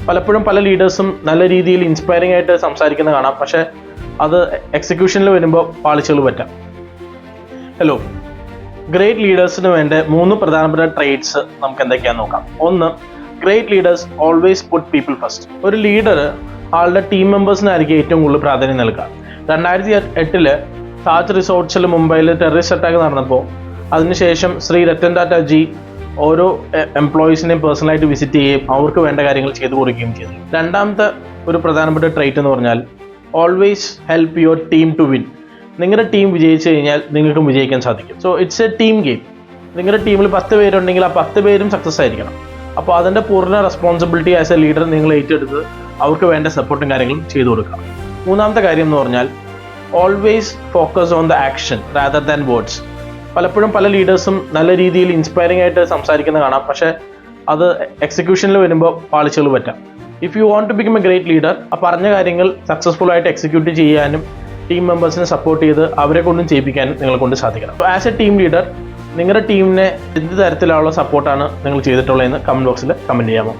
പലപ്പോഴും പല ലീഡേഴ്സും നല്ല രീതിയിൽ ഇൻസ്പയറിംഗ് ആയിട്ട് സംസാരിക്കുന്നത് കാണാം, പക്ഷേ അത് എക്സിക്യൂഷനിൽ വരുമ്പോൾ പാളിച്ചകൾ പറ്റാം. ഹലോ, ഗ്രേറ്റ് ലീഡേഴ്സിന് വേണ്ട 3 പ്രധാനപ്പെട്ട ട്രേറ്റ്സ് നമുക്ക് എന്തൊക്കെയാണെന്ന് നോക്കാം. ഒന്ന്, great leaders always put people first. ഒരു ലീഡർ ആളുടെ ടീം മെമ്പേഴ്സിനായിരിക്കും ഏറ്റവും കൂടുതൽ പ്രാധാന്യം നൽകുക. 2008 താജ് റിസോർട്ട്സിൽ മുംബൈയിൽ ടെററിസ്റ്റ് അറ്റാക്ക് നടന്നപ്പോൾ അതിനുശേഷം ശ്രീ രത്തൻ ടാറ്റ ജി ഓരോ എംപ്ലോയീസിനെയും പേഴ്സണലായിട്ട് വിസിറ്റ് ചെയ്യുകയും അവർക്ക് വേണ്ട കാര്യങ്ങൾ ചെയ്തു കൊടുക്കുകയും ചെയ്തു. രണ്ടാമത്തെ ഒരു പ്രധാനപ്പെട്ട ട്രേറ്റ് എന്ന് പറഞ്ഞാൽ always help your team to win. നിങ്ങളുടെ ടീം വിജയിച്ചു കഴിഞ്ഞാൽ നിങ്ങൾക്കും വിജയിക്കാൻ സാധിക്കും. So it's a team game. നിങ്ങളുടെ ടീമിൽ 10 പേരുണ്ടെങ്കിൽ ആ 10 പേരും സക്സസ് ആയിരിക്കണം. അപ്പോൾ അതിൻ്റെ പൂർണ്ണ റെസ്പോൺസിബിലിറ്റി ആസ് എ ലീഡർ നിങ്ങൾ ഏറ്റെടുത്ത് അവർക്ക് വേണ്ട സപ്പോർട്ടും കാര്യങ്ങളും ചെയ്തു കൊടുക്കാം. മൂന്നാമത്തെ കാര്യം എന്ന് പറഞ്ഞാൽ always focus on the action rather than words. പലപ്പോഴും പല ലീഡേഴ്സും നല്ല രീതിയിൽ ഇൻസ്പയറിംഗ് ആയിട്ട് സംസാരിക്കുന്നത് കാണാം, പക്ഷേ അത് എക്സിക്യൂഷനിൽ വരുമ്പോൾ പാളിച്ചകൾ പറ്റാം. If you want to become a great leader, ആ പറഞ്ഞ കാര്യങ്ങൾ സക്സസ്ഫുൾ ആയിട്ട് എക്സിക്യൂട്ട് ചെയ്യാനും ടീം മെമ്പേഴ്സിനെ സപ്പോർട്ട് ചെയ്ത് അവരെ കൊണ്ടും ചെയ്യിപ്പിക്കാനും നിങ്ങളെ കൊണ്ട് സാധിക്കണം. ആസ് എ ടീം ലീഡർ നിങ്ങളുടെ ടീമിനെ എന്ത് തരത്തിലുള്ള സപ്പോർട്ടാണ് നിങ്ങൾ ചെയ്തിട്ടുള്ളതെന്ന് കമൻറ്റ് ബോക്സിൽ കമൻറ്റ് ചെയ്യാമോ?